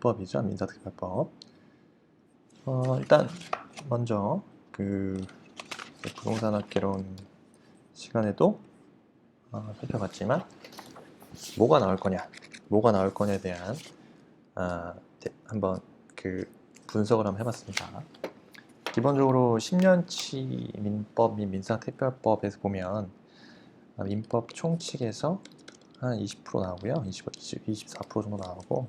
법이죠. 민사특별법. 일단 먼저 부동산학개론 시간에도 살펴봤지만 뭐가 나올 거냐에 대한 한번 분석을 한번 해봤습니다. 기본적으로 10년치 민법 및 민사특별법에서 보면 민법 총칙에서 한 20% 나오고요. 24% 정도 나오고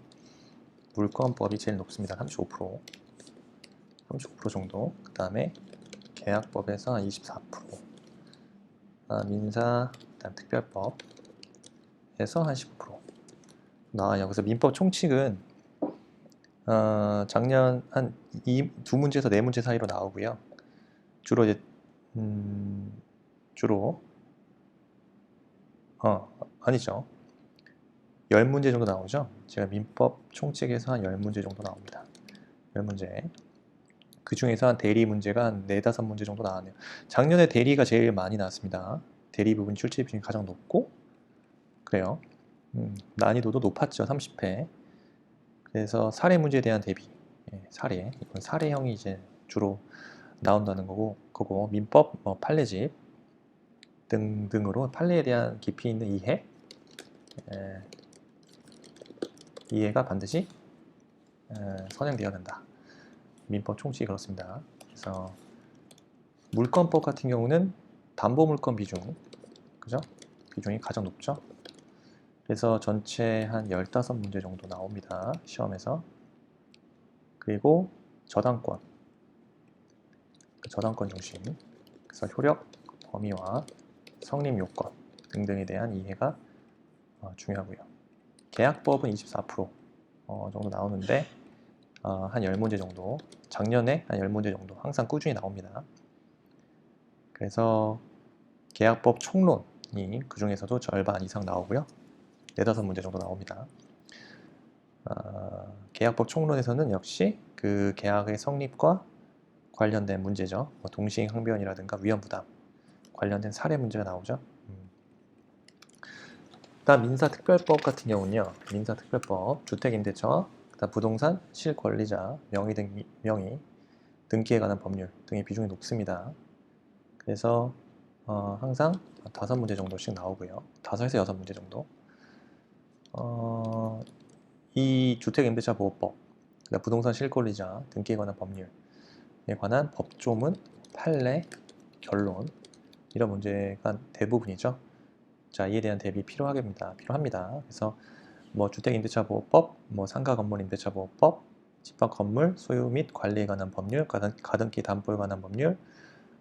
물권법이 제일 높습니다. 35% 정도. 그 다음에 계약법에서 한 24%, 민사 특별법에서 한 15% 나와요. 그래서 민법 총칙은 작년 한 2문제에서 4문제 사이로 나오고요. 주로 이제 아니죠. 10문제 정도 나오죠. 제가 민법 총칙에서 한 10문제 정도 나옵니다. 10문제. 그 중에서 한 대리 문제가 한 4, 5문제 정도 나왔네요. 작년에 대리가 제일 많이 나왔습니다. 대리 부분 출제 비중이 가장 높고 그래요. 난이도도 높았죠. 30회. 그래서 사례 문제에 대한 대비. 사례. 이건 사례형이 이제 주로 나온다는 거고 민법, 판례집 등등으로 판례에 대한 깊이 있는 이해가 반드시 선행되어야 된다. 민법 총칙이 그렇습니다. 그래서 물권법 같은 경우는 담보물권 그죠? 비중이 가장 높죠. 그래서 전체 한 15문제 정도 나옵니다. 시험에서. 그리고 저당권 중심. 그래서 효력, 범위와 성립 요건 등등에 대한 이해가 중요하고요. 계약법은 24% 정도 나오는데 한 10문제 정도, 작년에 한 10문제 정도 항상 꾸준히 나옵니다. 그래서 계약법 총론이 그 중에서도 절반 이상 나오고요. 4, 5문제 정도 나옵니다. 계약법 총론에서는 역시 그 계약의 성립과 관련된 문제죠. 동시행항변이라든가 위험부담 관련된 사례 문제가 나오죠. 그다음 민사특별법 같은 경우는요. 민사특별법, 주택임대차, 그다음 부동산, 실권리자, 명의 등기에 관한 법률 등의 비중이 높습니다. 그래서 항상 5문제 정도씩 나오고요. 5에서 6문제 정도. 이 주택임대차 보호법, 부동산 실권리자 등기에 관한 법률에 관한 법조문, 판례, 결론 이런 문제가 대부분이죠. 자, 이에 대한 대비 필요합니다. 그래서 주택임대차보호법, 상가건물임대차보호법, 집합건물 소유 및 관리에 관한 법률, 가등기 담보에 관한 법률,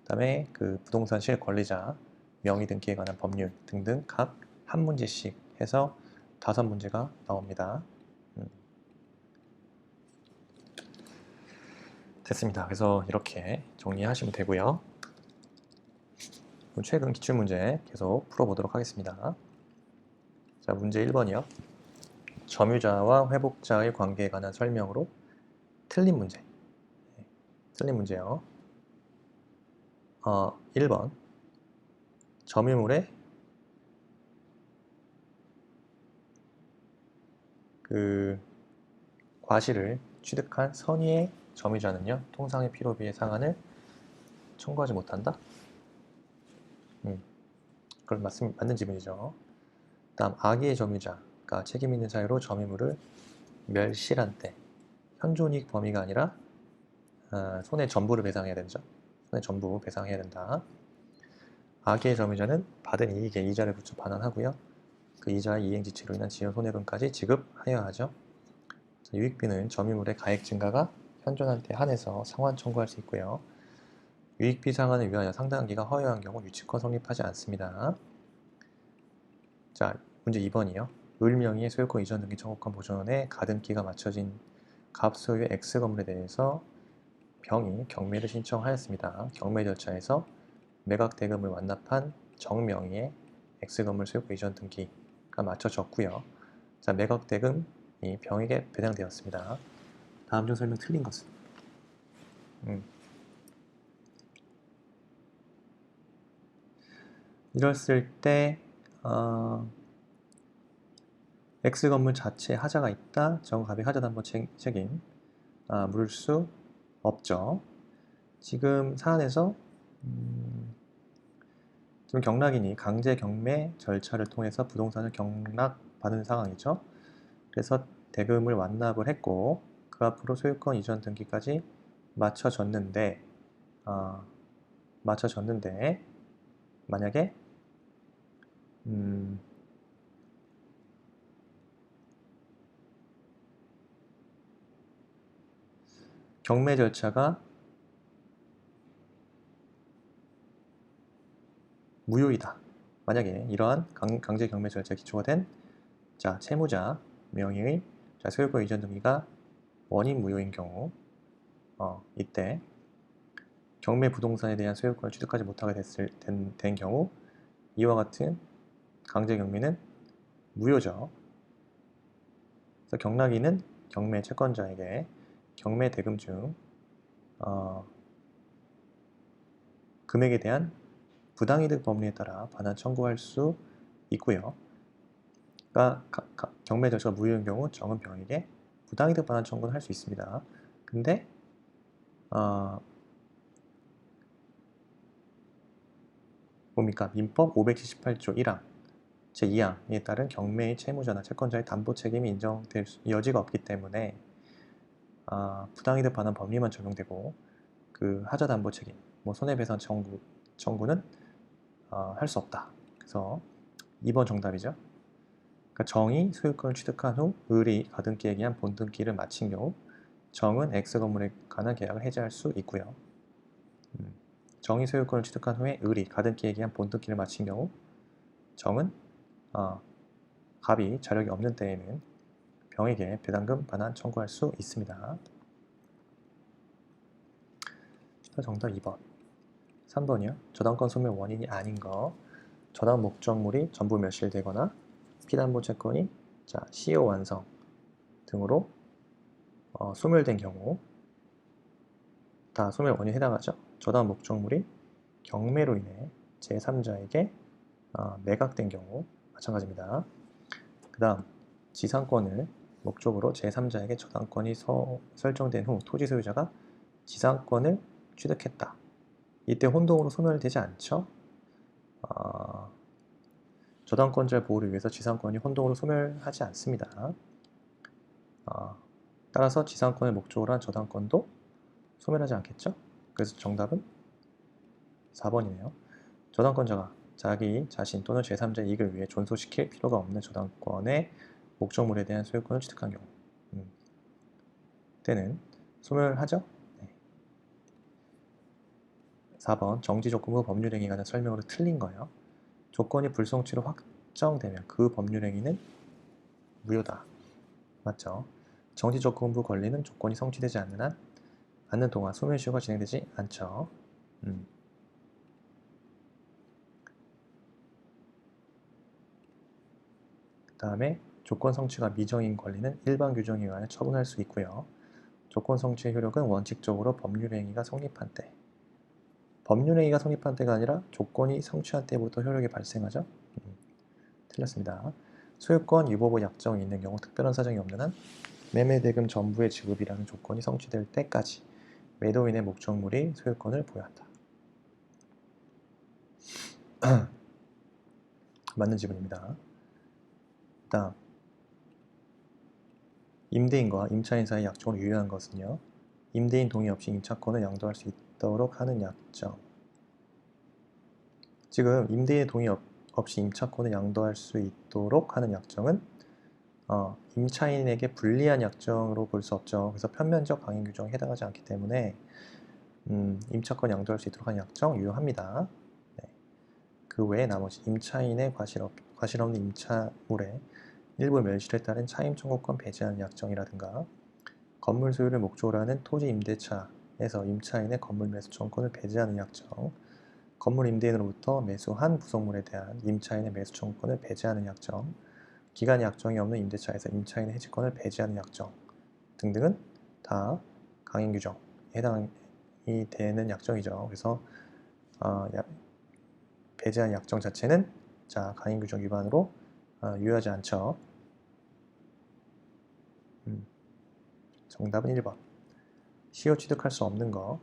그다음에 부동산 실권리자 명의 등기에 관한 법률 등등 각 한 문제씩 해서 5문제가 나옵니다. 됐습니다. 그래서 이렇게 정리하시면 되고요. 최근 기출문제 계속 풀어보도록 하겠습니다. 자, 문제 1번이요. 점유자와 회복자의 관계에 관한 설명으로 틀린 문제. 틀린 문제요. 1번. 점유물의 과실을 취득한 선의의 점유자는요, 통상의 필요비의 상한을 청구하지 못한다. 그건 맞는 지문이죠. 다음, 악의의 점유자가 책임 있는 사유로 점유물을 멸실한 때 현존이익 범위가 아니라 손해 전부를 배상해야 되죠. 손해 전부 배상해야 된다. 악의의 점유자는 받은 이익에 이자를 붙여 반환하고요. 그 이자의 이행지체로 인한 지연 손해금까지 지급하여야 하죠. 유익비는 점유물의 가액 증가가 현존한 때 한해서 상환 청구할 수 있고요. 유익비 상환을 위하여 상당한 기간 허용한 경우 유치권 성립하지 않습니다. 자, 문제 2번이요. 을명의의 소유권 이전 등기 청구권 보존에 가등기가 맞춰진 갑소유의 X건물에 대해서 병이 경매를 신청하였습니다. 경매 절차에서 매각 대금을 완납한 정명의의 X건물 소유권 이전 등기가 맞춰졌고요. 자, 매각 대금이 병에게 배당되었습니다. 다음 중 설명 틀린 것은? 이랬을 때 X 건물 자체에 하자가 있다. 정갑이 하자담보 책임 물을 수 없죠. 지금 사안에서 지금 경락인이 강제 경매 절차를 통해서 부동산을 경락받은 상황이죠. 그래서 대금을 완납을 했고 그 앞으로 소유권 이전 등기까지 맞춰졌는데 만약에 경매 절차가 무효이다. 만약에 이러한 강제 경매 절차에 기초가 된 채무자 명의의 소유권 이전 등기가 원인 무효인 경우 이때 경매 부동산에 대한 소유권을 취득하지 못하게 된 경우 이와 같은 강제 경매는 무효죠. 그래서 경락인은 경매 채권자에게 경매 대금 중 금액에 대한 부당이득 법리에 따라 반환 청구할 수 있고요. 그러니까 경매 절차가 무효인 경우 정은 병에게 부당이득 반환 청구는 할 수 있습니다. 근데 뭡니까? 민법 578조 1항 제2항에 따른 경매의 채무자나 채권자의 담보 책임이 인정될 여지가 없기 때문에 부당이득 반환 법리만 적용되고 그 하자 담보 책임, 손해배상 청구는 할 수 없다. 그래서 2번 정답이죠. 그러니까 정이 소유권을 취득한 후 을이 가등기에 의한 본등기를 마친 경우 정은 X 건물에 관한 계약을 해지할 수 있고요. 정이 소유권을 취득한 후에 을이 가등기에 의한 본등기를 마친 경우 정은 갑이 자력이 없는 때에는 병에게 배당금 반환 청구할 수 있습니다. 정답 2번. 3번이요. 저당권 소멸 원인이 아닌 거. 저당 목적물이 전부 멸실되거나 피담보 채권이 시효 완성 등으로 소멸된 경우 다 소멸 원인에 해당하죠. 저당 목적물이 경매로 인해 제3자에게 매각된 경우 마찬가지입니다. 그 다음 지상권을 목적으로 제3자에게 저당권이 설정된 후 토지 소유자가 지상권을 취득했다. 이때 혼동으로 소멸되지 않죠. 저당권자의 보호를 위해서 지상권이 혼동으로 소멸하지 않습니다. 따라서 지상권을 목적으로 한 저당권도 소멸하지 않겠죠. 그래서 정답은 4번이네요. 저당권자가 자기 자신 또는 제3자의 이익을 위해 존속시킬 필요가 없는 저당권의 목적물에 대한 소유권을 취득한 경우 때는 소멸하죠. 4번 정지조건부 법률행위에 관한 설명으로 틀린 거예요. 조건이 불성취로 확정되면 그 법률행위는 무효다. 맞죠? 정지조건부 권리는 조건이 성취되지 않는 동안 소멸시효가 진행되지 않죠. 그 다음에 조건 성취가 미정인 권리는 일반 규정에 의하여 처분할 수 있고요. 조건 성취의 효력은 원칙적으로 법률행위가 성립한 때, 법률행위가 성립한 때가 아니라 조건이 성취한 때부터 효력이 발생하죠. 틀렸습니다. 소유권 유보부 약정이 있는 경우 특별한 사정이 없는 한 매매대금 전부의 지급이라는 조건이 성취될 때까지 매도인의 목적물이 소유권을 부여한다. 맞는 지문입니다. 다음 임대인과 임차인 사이 약정으로 유효한 것은요. 임대인 동의 없이 임차권을 양도할 수 있도록 하는 약정. 지금 임대인의 동의 없이 임차권을 양도할 수 있도록 하는 약정은 임차인에게 불리한 약정으로 볼 수 없죠. 그래서 편면적 강행 규정에 해당하지 않기 때문에 임차권 양도할 수 있도록 하는 약정 유효합니다. 네. 그 외에 나머지 임차인의 과실 없는 임차물의 일부 멸실에 따른 차임 청구권 배제하는 약정이라든가 건물 소유를 목적으로 하는 토지 임대차에서 임차인의 건물 매수 청구권을 배제하는 약정, 건물 임대인으로부터 매수한 부속물에 대한 임차인의 매수 청구권을 배제하는 약정, 기간 약정이 없는 임대차에서 임차인의 해지권을 배제하는 약정 등등은 다 강행 규정에 해당이 되는 약정이죠. 그래서 배제한 약정 자체는 강행 규정 위반으로 유효하지 않죠. 정답은 1번. 시효 취득할 수 없는 거.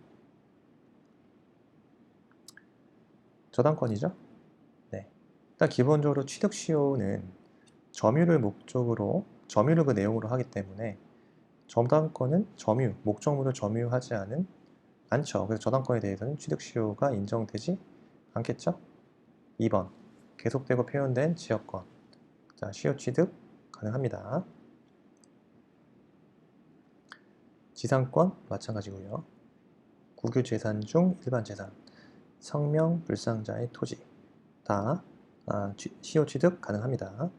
저당권이죠? 네. 일단 기본적으로 취득 시효는 점유를 목적으로, 점유를 그 내용으로 하기 때문에 저당권은 점유, 목적물을 점유하지 않죠. 그래서 저당권에 대해서는 취득 시효가 인정되지 않겠죠? 2번. 계속되고 표현된 지역권. 자, 시효 취득 가능합니다. 지상권 마찬가지고요. 국유재산 중 일반재산, 성명 불상자의 토지 다 시효 취득 가능합니다.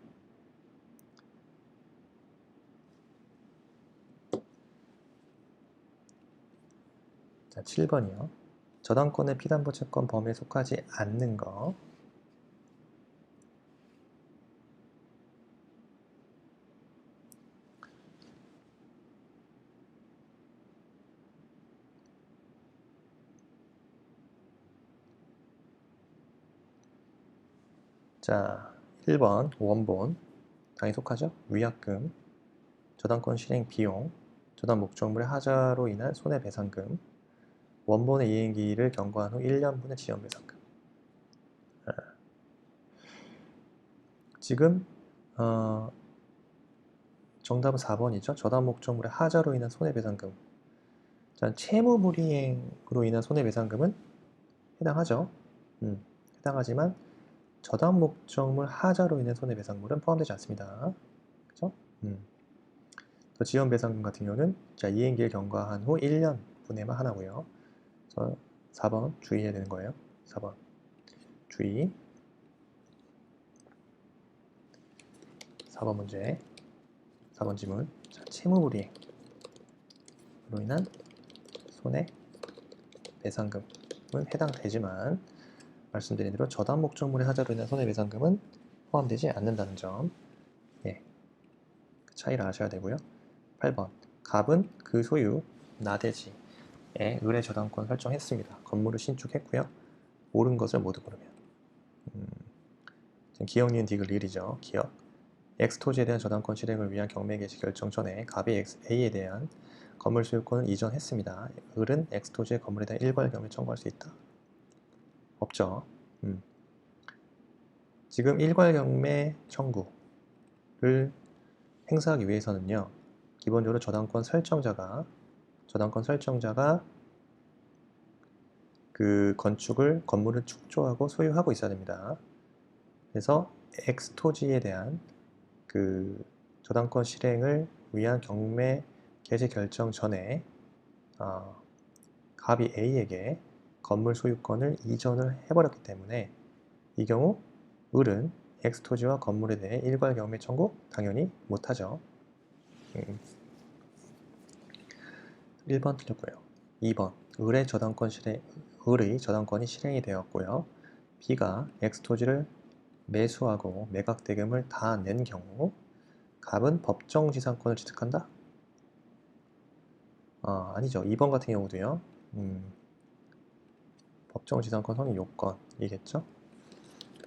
자, 7번이요. 저당권의 피담보 채권 범위에 속하지 않는 거. 자, 1번 원본 당연히 속하죠. 위약금, 저당권 실행 비용, 저당 목적물의 하자로 인한 손해배상금, 원본의 이행기일을 경과한 후 1년분의 지연배상금. 지금 정답은 4번이죠. 저당 목적물의 하자로 인한 손해배상금. 자, 채무불이행으로 인한 손해배상금은 해당하죠. 해당하지만 저당 목적물 하자로 인한 손해배상물은 포함되지 않습니다. 그죠? 또 지연배상금 같은 경우는 자, 이행기일 경과한 후 1년 분에만 하나고요. 그래서 4번 주의해야 되는 거예요. 4번 주의. 4번 문제. 4번 지문. 자, 채무불이행으로 인한 손해배상금은 해당되지만 말씀드린 대로 저당 목적물의 하자로 인한 손해배상금은 포함되지 않는다는 점, 예, 그 차이를 아셔야 되고요. 8번 갑은 그 소유 나대지에 의뢰 저당권 설정했습니다. 건물을 신축했고요. 옳은 것을 모두 고르면 기억, 니은, 디귿, 리을이죠. 기억. X 토지에 대한 저당권 실행을 위한 경매 개시 결정 전에 갑이 A에 대한 건물 소유권을 이전했습니다. 을은 X 토지의 건물에 대한 일괄 경매 청구할 수 있다. 없죠. 지금 일괄 경매 청구를 행사하기 위해서는요, 기본적으로 저당권 설정자가 그 건물을 축조하고 소유하고 있어야 됩니다. 그래서 X 토지에 대한 그 저당권 실행을 위한 경매 개시 결정 전에 갑이 A에게 건물 소유권을 이전을 해버렸기 때문에 이 경우 을은 X 토지와 건물에 대해 일괄 경매 청구 당연히 못하죠. 1번 틀렸고요. 2번 을의 저당권이 실행이 되었고요. B가 X 토지를 매수하고 매각 대금을 다 낸 경우 갑은 법정 지상권을 취득한다? 아니죠. 2번 같은 경우도요. 법정 지상권 성립 요건이겠죠?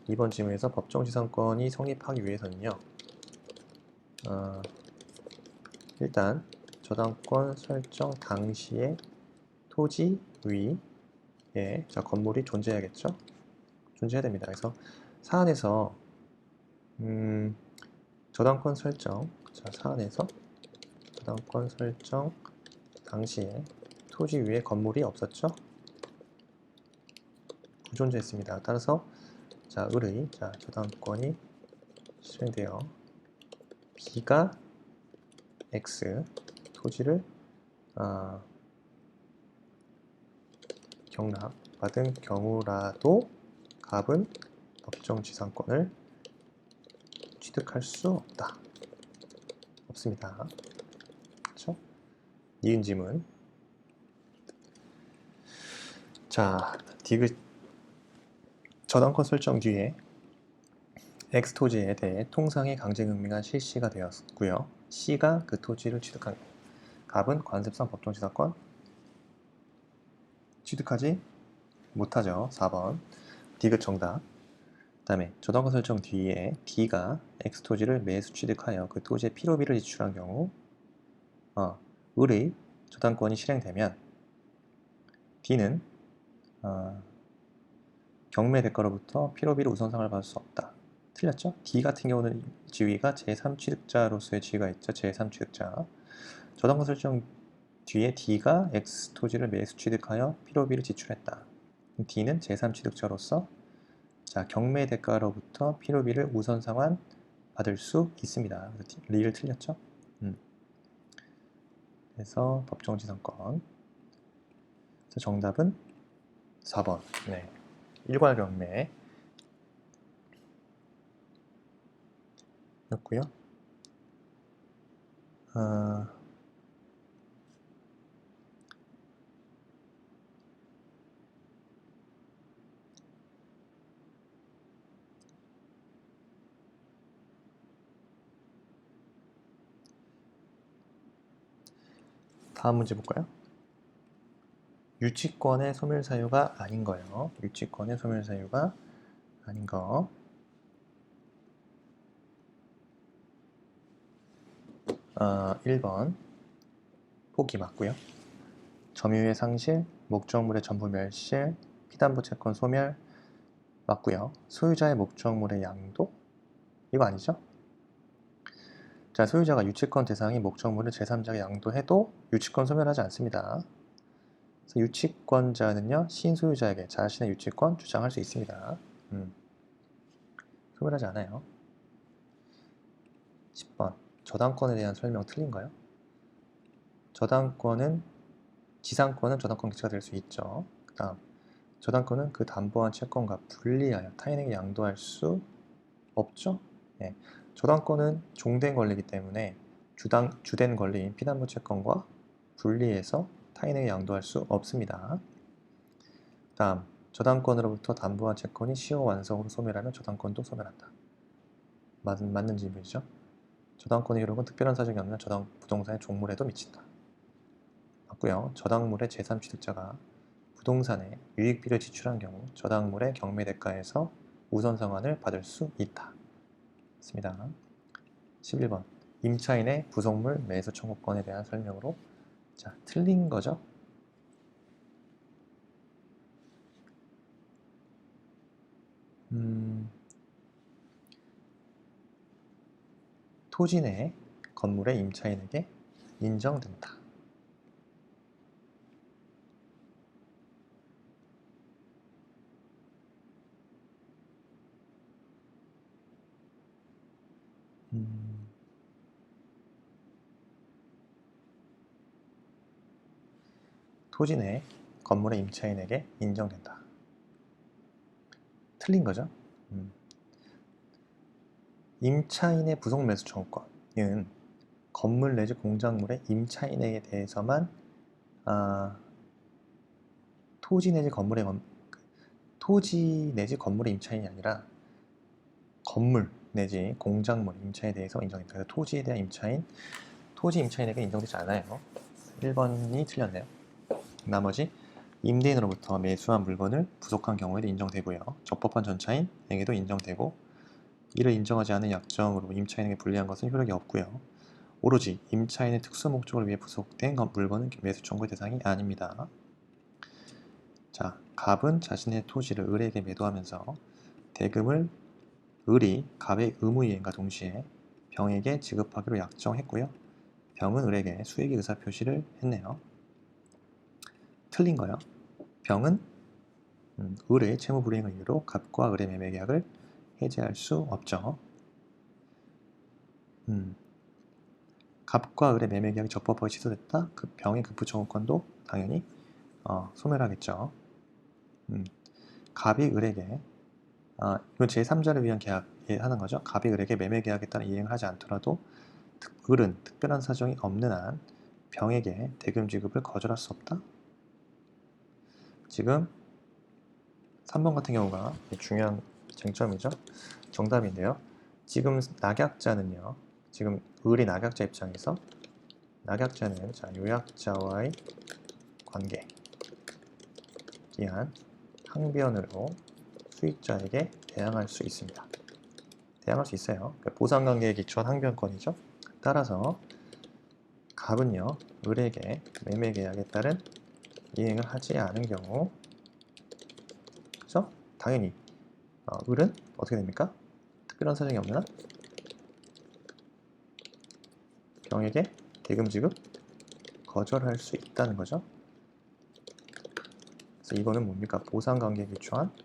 2번 질문에서 법정 지상권이 성립하기 위해서는요. 일단 저당권 설정 당시에 토지 위에 건물이 존재해야겠죠? 존재해야 됩니다. 그래서 사안에서 저당권 설정, 사안에서 저당권 설정 당시에 토지 위에 건물이 없었죠? 부존재했습니다. 따라서 을의 저당권이 실행되어 B가 X 토지를 경납받은 경우라도 갑은 법정 지상권을 취득할 수 없다. 없습니다. 그렇죠? 니은 지문. 자, 디귿 저당권 설정 뒤에 X 토지에 대해 통상의 강제금리가 실시가 되었고요. C가 그 토지를 취득한 경우 갑은 관습상 법정 지상권 취득하지 못하죠. 4번 디귿 정답. 그 다음에 저당권 설정 뒤에 D가 X 토지를 매수 취득하여 그 토지의 필요비를 지출한 경우 을의 저당권이 실행되면 D는 경매 대가로부터 필요비를 우선상을 받을 수 없다. 틀렸죠? D 같은 경우는 지위가 제3취득자로서의 지위가 있죠. 제3취득자. 저당권 설정 뒤에 D가 X 토지를 매수 취득하여 필요비를 지출했다. D는 제3취득자로서 자, 경매 대가로부터 필요비를 우선 상환 받을 수 있습니다. 그래서 리를 틀렸죠? 그래서 법정지상권. 그래서 정답은 4번. 네. 일괄 경매 였고요. 다음 문제 볼까요? 유치권의 소멸사유가 아닌 거예요. 유치권의 소멸사유가 아닌 거. 1번 보기 맞고요. 점유의 상실, 목적물의 전부 멸실, 피담보 채권 소멸 맞고요. 소유자의 목적물의 양도? 이거 아니죠? 자, 소유자가 유치권 대상이 목적물을 제3자에게 양도해도 유치권 소멸하지 않습니다. 그래서 유치권자는요, 신소유자에게 자신의 유치권 주장할 수 있습니다. 소멸하지 않아요. 10번 저당권에 대한 설명 틀린가요? 저당권은 지상권은 저당권 객체가 될 수 있죠. 그 다음 저당권은 그 담보한 채권과 분리하여 타인에게 양도할 수 없죠. 네. 저당권은 종된 권리이기 때문에 주된 권리인 피담보 채권과 분리해서 타인에게 양도할 수 없습니다. 다음 저당권으로부터 담보한 채권이 시효 완성으로 소멸하면 저당권도 소멸한다. 맞는 질문이죠. 저당권의 효력은 특별한 사정이 없는 부동산의 종물에도 미친다. 맞고요. 저당물의 제3취득자가 부동산에 유익비를 지출한 경우 저당물의 경매 대가에서 우선 상환을 받을 수 있다. 맞습니다. 11번 임차인의 부속물 매수 청구권에 대한 설명으로 자, 틀린 거죠. 토지 내 건물의 임차인에게 인정된다. 토지 내 건물의 임차인에게 인정된다. 틀린 거죠. 임차인의 부속 매수 청구권은 건물 내지 공작물의 임차인에 대해서만 토지 내지 건물의 임차인이 아니라 건물 내지 공작물 임차인에 대해서 인정됩니다. 그래서 토지에 대한 임차인, 토지 임차인에게 인정되지 않아요. 1번이 틀렸네요. 나머지 임대인으로부터 매수한 물건을 부속한 경우에도 인정되고요. 적법한 전차인에게도 인정되고 이를 인정하지 않은 약정으로 임차인에게 불리한 것은 효력이 없고요. 오로지 임차인의 특수 목적을 위해 부속된 물건은 매수 청구의 대상이 아닙니다. 자, 갑은 자신의 토지를 을에게 매도하면서 대금을 을이 갑의 의무이행과 동시에 병에게 지급하기로 약정했고요. 병은 을에게 수익의 의사표시를 했네요. 틀린 거요. 병은 을의 채무불이행을 이유로 갑과 을의 매매계약을 해지할 수 없죠. 갑과 을의 매매계약이 적법하게 취소됐다? 그 병의 급부청구권도 당연히 소멸하겠죠. 갑이 을에게 이건 제3자를 위한 계약하는 거죠. 갑이 을에게 매매계약에 따라 이행을 하지 않더라도 을은 특별한 사정이 없는 한 병에게 대금 지급을 거절할 수 없다. 지금 3번 같은 경우가 중요한 쟁점이죠. 정답인데요. 지금 낙약자는요. 지금 을이 낙약자 입장에서 낙약자는 자, 요약자와의 관계 기한 항변으로 수익자에게 대항할 수 있습니다. 대항할 수 있어요. 그러니까 보상관계에 기초한 항변권이죠. 따라서 갑은요, 을에게 매매 계약에 따른 이행을 하지 않은 경우, 그죠? 당연히 을은 어떻게 됩니까? 특별한 사정이 없는 한 병에게 대금 지급 거절할 수 있다는 거죠. 그래서 이거는 뭡니까? 보상관계에 기초한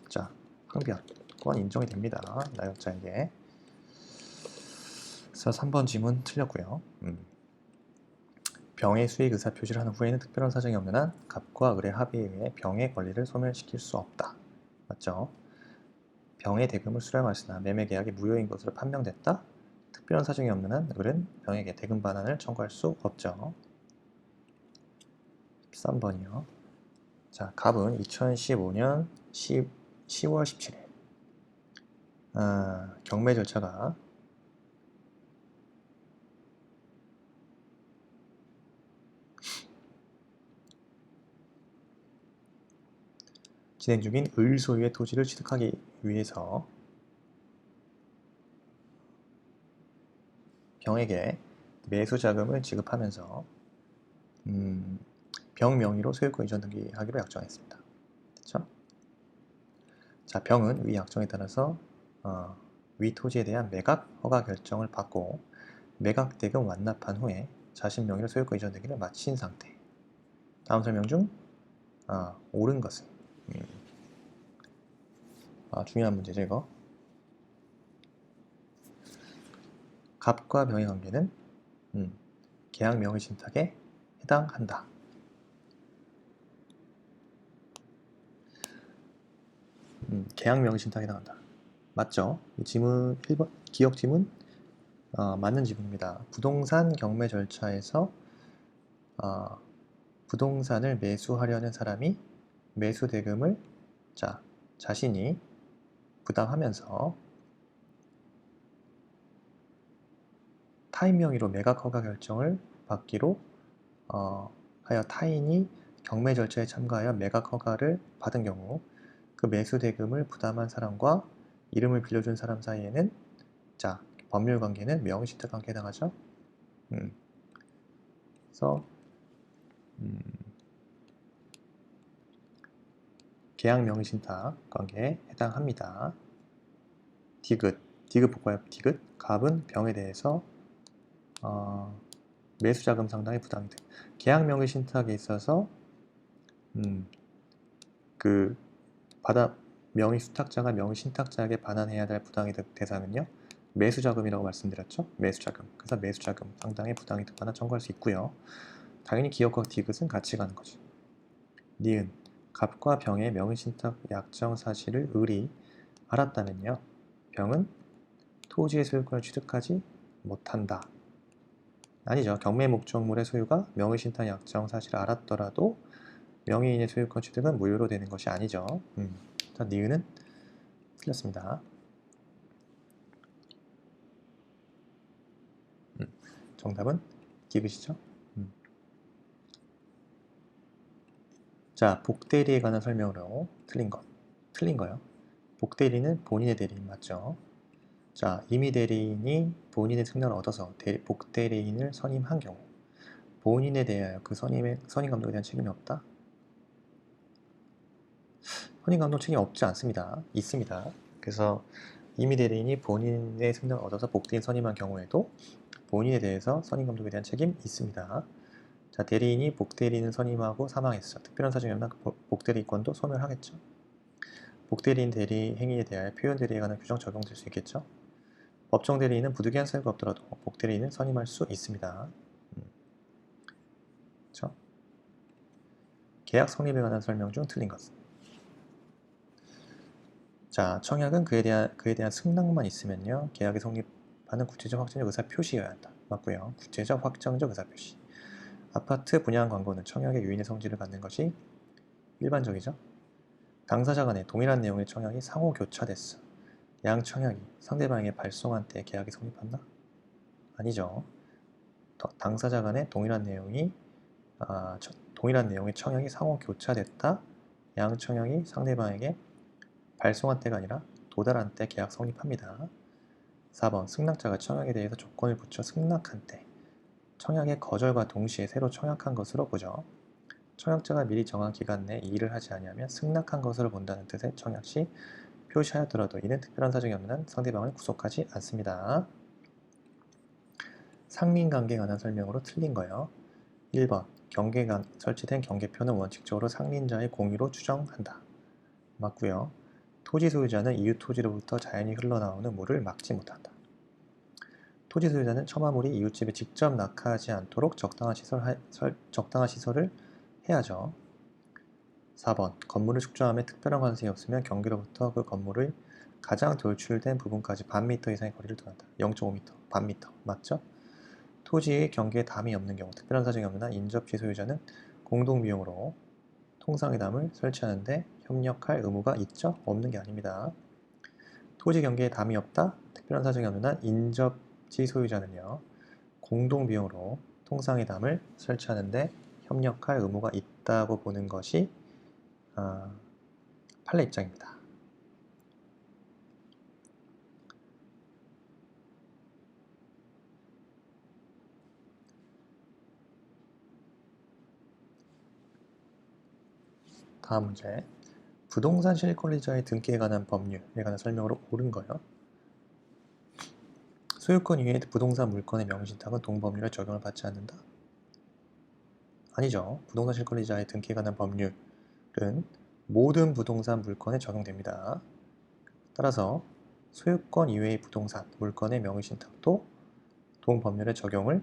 자, 항변권 인정이 됩니다. 나역자에게. 그래서 3번 지문 틀렸고요. 병의 수익 의사 표시를 한 후에는 특별한 사정이 없는 한 갑과 을의 합의에 의해 병의 권리를 소멸시킬 수 없다. 맞죠? 병의 대금을 수령하였으나 매매 계약이 무효인 것으로 판명됐다. 특별한 사정이 없는 한 을은 병에게 대금 반환을 청구할 수 없죠. 13번이요. 자, 갑은 2015년 10월 17일 경매 절차가 진행 중인 을 소유의 토지를 취득하기 위해서 병에게 매수 자금을 지급하면서 병 명의로 소유권 이전 등기하기로 약정했습니다. 그렇죠? 자, 병은 위 약정에 따라서 위 토지에 대한 매각 허가 결정을 받고 매각 대금 완납한 후에 자신 명의로 소유권 이전 등기를 마친 상태. 다음 설명 중 옳은 것은 중요한 문제죠, 이거. 갑과 병의 관계는 계약 명의 신탁에 해당한다. 계약 명의 신탁에 해당한다. 맞죠? 이 지문 1번 기억 지문 맞는 지문입니다. 부동산 경매 절차에서 부동산을 매수하려는 사람이 매수 대금을 자신이 부담하면서 타인 명의로 매각 허가 결정을 받기로 하여 타인이 경매 절차에 참가하여 매각 허가를 받은 경우 그 매수 대금을 부담한 사람과 이름을 빌려준 사람 사이에는 법률 관계는 명의신탁 관계에 해당하죠. 그래서 계약 명의신탁 관계에 해당합니다. 디귿 볼 거예요. 디귿 갑은 병에 대해서 매수자금 상당의 부담이 돼. 계약 명의신탁에 있어서 그 명의수탁자가 명의신탁자에게 반환해야 될 부당이 대상은요, 매수자금이라고 말씀드렸죠. 매수자금. 그래서 매수자금 상당의 부당이 반환 청구할 수 있고요. 당연히 기업과 디귿은 같이 가는 거죠. 니은 갑과 병의 명의신탁 약정 사실을 을이 알았다면요, 병은 토지의 소유권을 취득하지 못한다. 아니죠. 경매 목적물의 소유가 명의신탁 약정 사실을 알았더라도 명의인의 소유권 취득은 무효로 되는 것이 아니죠. 자, 니은은 틀렸습니다. 정답은 디귿이죠. 자, 복대리에 관한 설명으로 틀린 거요. 복대리는 본인의 대리인 맞죠? 자, 임의 대리인이 본인의 승낙을 얻어서 복대리인을 선임한 경우 본인에 대하여 그 선임 감독에 대한 책임이 없다? 선임 감독 책임이 없지 않습니다. 있습니다. 그래서 임의 대리인이 본인의 승낙을 얻어서 복대리인 선임한 경우에도 본인에 대해서 선임 감독에 대한 책임이 있습니다. 자, 대리인이 복대리인을 선임하고 사망했어. 특별한 사정이 없나 그 복대리권도 소멸하겠죠. 복대리인 대리 행위에 대하여 표현 대리에 관한 규정 적용될 수 있겠죠. 법정 대리인은 부득이한 사유가 없더라도 복대리인을 선임할 수 있습니다. 그렇죠? 계약 성립에 관한 설명 중 틀린 것. 자, 청약은 그에 대한 승낙만 있으면요, 계약이 성립하는 구체적 확정적 의사 표시여야 한다. 맞고요. 구체적 확정적 의사 표시. 아파트 분양 광고는 청약의 유인의 성질을 갖는 것이 일반적이죠. 당사자 간에 동일한 내용의 청약이 상호 교차됐어. 양 청약이 상대방에게 발송한 때 계약이 성립한다? 아니죠. 당사자 간에 동일한 내용의 청약이 상호 교차됐다. 양 청약이 상대방에게 발송한 때가 아니라 도달한 때 계약 성립합니다. 4번 승낙자가 청약에 대해서 조건을 붙여 승낙한 때 청약의 거절과 동시에 새로 청약한 것으로 보죠. 청약자가 미리 정한 기간 내에 이 일을 하지 아니하면 승낙한 것으로 본다는 뜻의 청약 시 표시하였더라도 이는 특별한 사정이 없는 한 상대방을 구속하지 않습니다. 상민관계에 관한 설명으로 틀린 거예요. 1번 설치된 경계표는 원칙적으로 상민자의 공유로 추정한다. 맞고요. 토지 소유자는 이웃 토지로부터 자연히 흘러나오는 물을 막지 못한다. 토지 소유자는 첨화물이 이웃집에 직접 낙하하지 않도록 적당한 시설을 해야죠. 4번 건물을 축조함에 특별한 관습이 없으면 경계로부터 그 건물의 가장 돌출된 부분까지 반 미터 이상의 거리를 둔한다. 0.5m, 반 미터. 맞죠? 토지의 경계에 담이 없는 경우, 특별한 사정이 없는 한 인접지 소유자는 공동비용으로 통상회담을 설치하는데 협력할 의무가 있죠? 없는 게 아닙니다. 토지 경계에 담이 없다, 특별한 사정이 없는 한 인접지 소유자는요, 공동비용으로 통상회담을 설치하는데 협력할 의무가 있다고 보는 것이 판례 입장입니다. 다음 문제. 부동산 실권리자의 등기에 관한 법률에 관한 설명으로 옳은 거예요. 소유권 이외의 부동산 물건의 명의신탁은 동법률에 적용을 받지 않는다? 아니죠. 부동산 실권리자의 등기에 관한 법률은 모든 부동산 물건에 적용됩니다. 따라서 소유권 이외의 부동산 물건의 명의신탁도 동법률에 적용을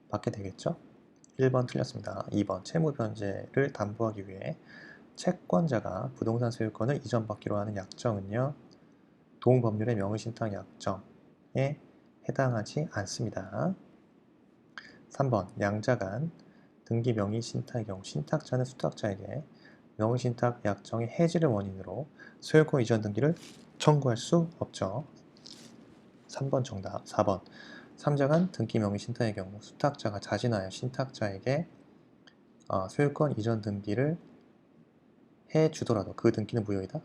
받게 되겠죠. 1번 틀렸습니다. 2번 채무변제를 담보하기 위해 채권자가 부동산 소유권을 이전받기로 하는 약정은요, 동법률의 명의신탁 약정에 해당하지 않습니다. 3번 양자간 등기 명의신탁의 경우 신탁자는 수탁자에게 명의신탁 약정의 해지를 원인으로 소유권 이전 등기를 청구할 수 없죠. 3번 정답. 4번 3자간 등기 명의신탁의 경우 수탁자가 자진하여 신탁자에게 소유권 이전 등기를 해주더라도 그 등기는 무효이다?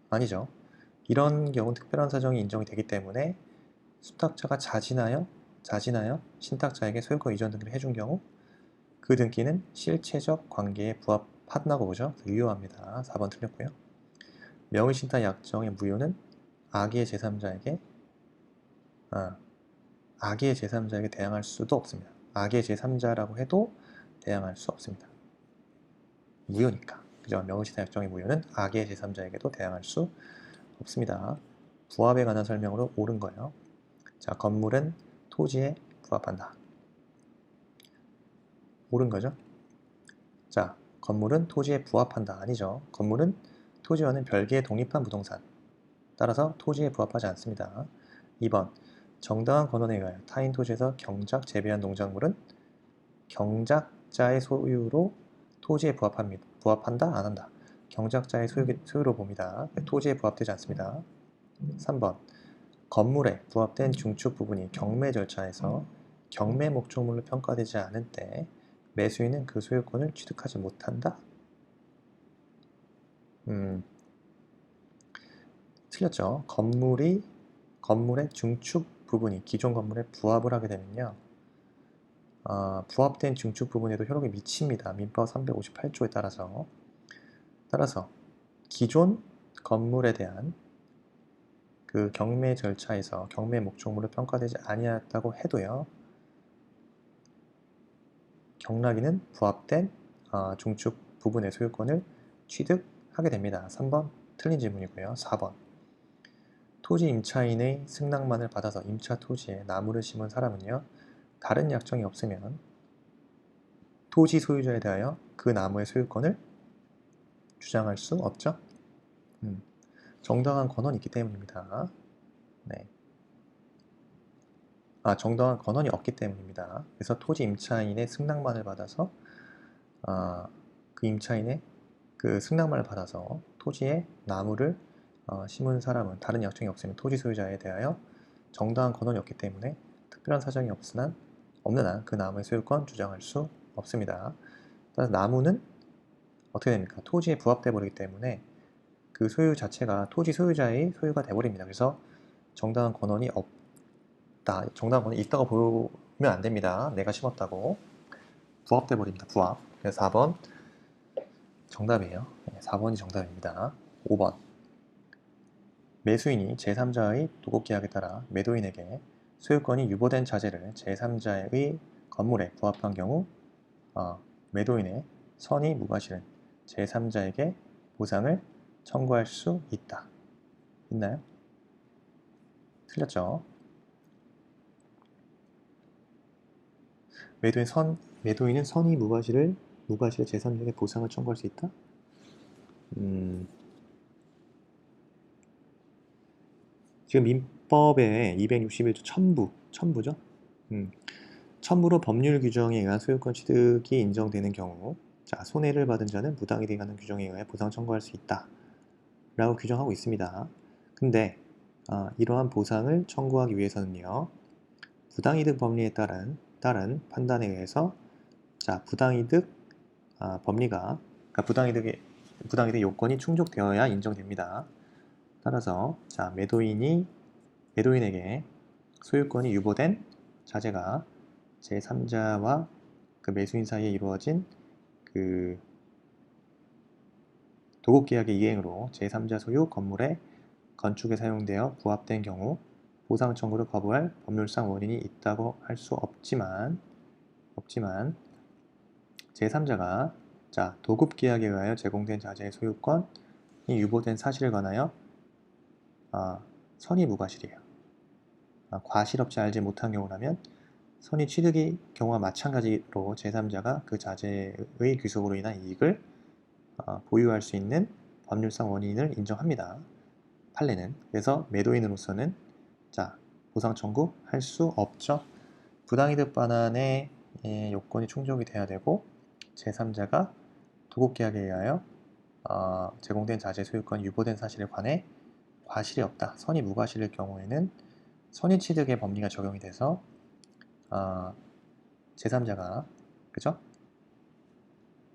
아니죠. 이런 경우는 특별한 사정이 인정이 되기 때문에 수탁자가 자진하여 신탁자에게 소유권 이전 등기를 해준 경우 그 등기는 실체적 관계에 부합한다고 보죠. 유효합니다. 4번 틀렸고요. 명의신탁 약정의 무효는 악의의 제3자에게 대항할 수도 없습니다. 악의 제3자라고 해도 대항할 수 없습니다. 무효니까. 그죠? 명의신탁 약정의 무효는 악의 제3자에게도 대항할 수 없습니다. 부합에 관한 설명으로 옳은 거예요. 자, 건물은 토지에 부합한다. 옳은 거죠? 자, 건물은 토지에 부합한다. 아니죠. 건물은 토지와는 별개의 독립한 부동산. 따라서 토지에 부합하지 않습니다. 2번, 정당한 권한에 의하여 타인 토지에서 경작 재배한 농작물은 경작자의 소유로 토지에 부합한다? 안 한다. 경작자의 소유로 봅니다. 토지에 부합되지 않습니다. 3번, 건물에 부합된 중축 부분이 경매 절차에서 경매 목적물로 평가되지 않은 때 매수인은 그 소유권을 취득하지 못한다? 틀렸죠. 건물의 중축 부분이 기존 건물에 부합을 하게 되면요, 부합된 중축 부분에도 효력이 미칩니다. 민법 358조에 따라서 기존 건물에 대한 그 경매 절차에서 경매 목적물로 평가되지 아니하였다고 해도요, 경락인은 부합된 중축 부분의 소유권을 취득하게 됩니다. 3번 틀린 질문이고요. 4번 토지 임차인의 승낙만을 받아서 임차 토지에 나무를 심은 사람은요, 다른 약정이 없으면 토지 소유자에 대하여 그 나무의 소유권을 주장할 수 없죠. 정당한 권한이 있기 때문입니다. 네. 정당한 권한이 없기 때문입니다. 그래서 토지 임차인의 승낙만을 받아서 그 임차인의 그 승낙만을 받아서 토지에 나무를 심은 사람은 다른 약정이 없으면 토지 소유자에 대하여 정당한 권한이 없기 때문에 특별한 사정이 없는 한 그 나무의 소유권 주장할 수 없습니다. 따라서 나무는 어떻게 됩니까? 토지에 부합돼 버리기 때문에 그 소유 자체가 토지 소유자의 소유가 돼버립니다. 그래서 정당한 권한이 있다. 정답은 있다고 보면 안 됩니다. 내가 심었다고. 부합돼 버립니다. 부합. 그래서 4번 정답이에요. 4번이 정답입니다. 5번. 매수인이 제3자의 도급계약에 따라 매도인에게 소유권이 유보된 자재를 제3자의 건물에 부합한 경우 매도인의 선의 무과실은 제3자에게 보상을 청구할 수 있다. 있나요? 틀렸죠? 매도인은 선의 무과실을 제3자에게 보상을 청구할 수 있다? 지금 민법의 261조 첨부죠? 첨부로 법률 규정에 의한 소유권 취득이 인정되는 경우 손해를 받은 자는 부당이득에 관한 규정에 의해 보상 청구할 수 있다 라고 규정하고 있습니다. 근데 이러한 보상을 청구하기 위해서는요, 부당이득 법리에 따른 판단에 의해서 부당이득 법리가 부당이득의 요건이 충족되어야 인정됩니다. 따라서 매도인에게 소유권이 유보된 자재가 제3자와 그 매수인 사이에 이루어진 그 도급계약의 이행으로 제3자 소유 건물의 건축에 사용되어 부합된 경우 보상 청구를 거부할 법률상 원인이 있다고 할 수 없지만 제3자가 도급계약에 의하여 제공된 자재의 소유권이 유보된 사실에 관하여 선의 무과실이에요. 과실없이 알지 못한 경우라면 선의 취득의 경우와 마찬가지로 제3자가 그 자재의 귀속으로 인한 이익을 보유할 수 있는 법률상 원인을 인정합니다. 판례는. 그래서 매도인으로서는 보상 청구할 수 없죠. 부당이득 반환의 요건이 충족이 돼야 되고 제3자가 도급계약에 의하여 제공된 자재 소유권 유보된 사실에 관해 과실이 없다. 선의 무과실일 경우에는 선의 취득의 법리가 적용이 돼서 제3자가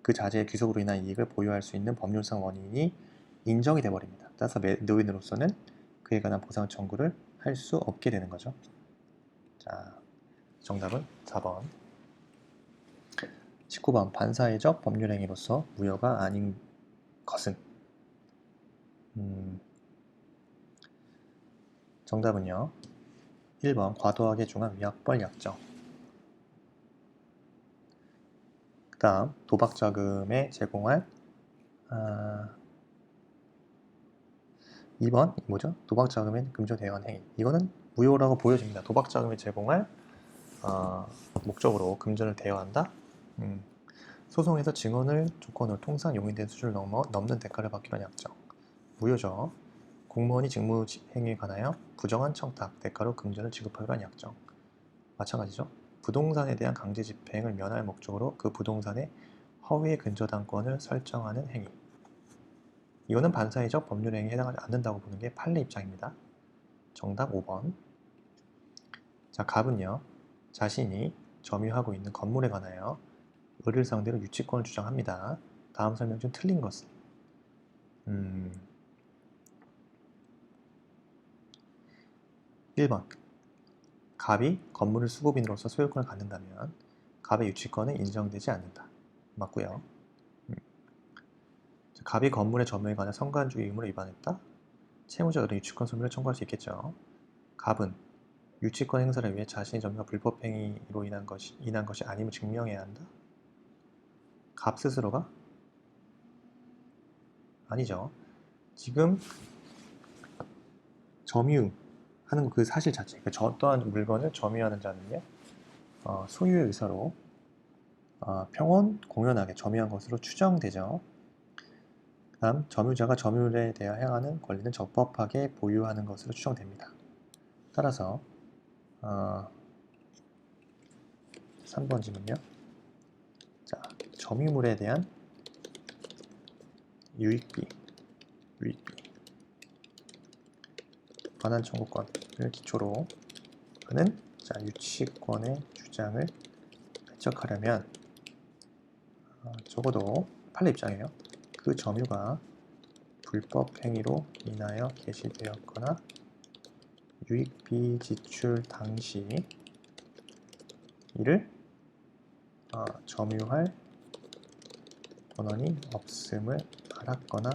그 자재의 귀속으로 인한 이익을 보유할 수 있는 법률상 원인이 인정이 돼버립니다. 따라서 매도인으로서는 그에 관한 보상 청구를 할 수 없게 되는 거죠. 정답은 4번. 19번. 반사회적 법률행위로서 무효가 아닌 것은? 정답은요, 1번 과도하게 중한 위약벌 약정. 그 다음 도박자금에 제공할 2번 뭐죠? 도박자금에 금조 대환 행위. 이거는 무효라고 보여집니다. 도박자금에 제공할 목적으로 금전을 대여한다. 소송에서 증언을 조건으로 통상 용인된 수준을 넘는 대가를 받기로 한 약정. 무효죠. 공무원이 직무 행위에 관하여 부정한 청탁, 대가로 금전을 지급하기로 한 약정. 마찬가지죠. 부동산에 대한 강제 집행을 면할 목적으로 그 부동산의 허위의 근저당권을 설정하는 행위. 이거는 반사회적 법률행위에 해당하지 않는다고 보는 게 판례 입장입니다. 정답 5번. 갑은요, 자신이 점유하고 있는 건물에 관하여 을을 상대로 유치권을 주장합니다. 다음 설명 중 틀린 것은? 1번. 갑이 건물을 수급인으로서 소유권을 갖는다면 갑의 유치권은 인정되지 않는다. 맞고요. 갑이 건물의 점유에 관한 성간주의 의무를 위반했다. 채무자 을은 유치권 소멸을 청구할 수 있겠죠. 갑은 유치권 행사를 위해 자신의 점유가 불법 행위로 인한 것이 아님을 증명해야 한다. 갑 스스로가? 아니죠. 지금 점유하는 그 사실 자체, 어떠한 물건을 점유하는 자는요, 소유의 의사로 평온 공연하게 점유한 것으로 추정되죠. 다음, 점유자가 점유물에 대하여 행하는 권리는 적법하게 보유하는 것으로 추정됩니다. 따라서 3번 질문요. 점유물에 대한 유익비 반환 청구권을 기초로 하는 유치권의 주장을 배척하려면 적어도 판례 입장이에요. 그 점유가 불법 행위로 인하여 개시되었거나 유익비 지출 당시 이를 점유할 권한이 없음을 알았거나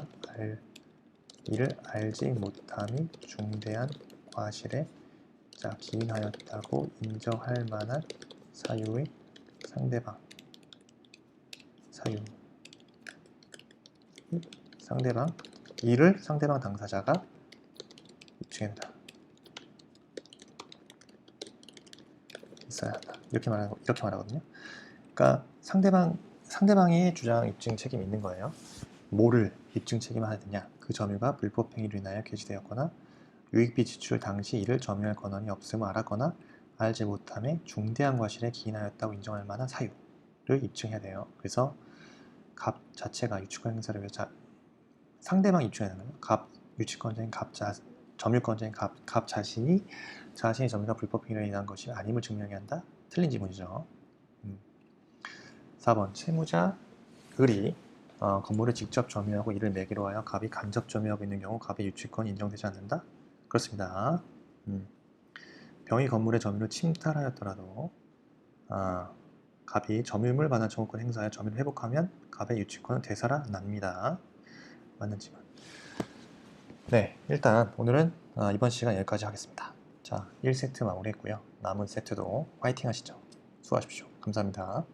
이를 알지 못함이 중대한 과실에 기인하였다고 인정할 만한 사유의 상대방 이를 상대방 당사자가 입증한다. 있어야 한다. 이렇게 말하거든요. 그러니까 상대방의 주장 입증 책임이 있는 거예요. 뭐를 입증 책임을 하느냐? 그 점유가 불법 행위로 인하여 개시되었거나 유익비 지출 당시 이를 점유할 권한이 없음을 알았거나 알지 못함에 중대한 과실에 기인하였다고 인정할 만한 사유를 입증해야 돼요. 그래서 갑 자체가 유치권 행사를 위해서 상대방이 입증해야 되는 거예요. 갑 유치권자인 점유권자인 갑 자신이 자신의 점유가 불법 행위로 인한 것이 아님을 증명해야 한다. 틀린 지문이죠. 4번 채무자 을이 건물을 직접 점유하고 이를 매기로 하여 갑이 간접 점유하고 있는 경우 갑의 유치권이 인정되지 않는다? 그렇습니다. 병이 건물의 점유를 침탈하였더라도 갑이 점유물 반환 청구권 행사하여 점유를 회복하면 갑의 유치권은 되살아납니다. 맞는 지문. 네, 일단 오늘은 이번 시간 여기까지 하겠습니다. 자, 1세트 마무리했고요. 남은 세트도 화이팅 하시죠. 수고하십시오. 감사합니다.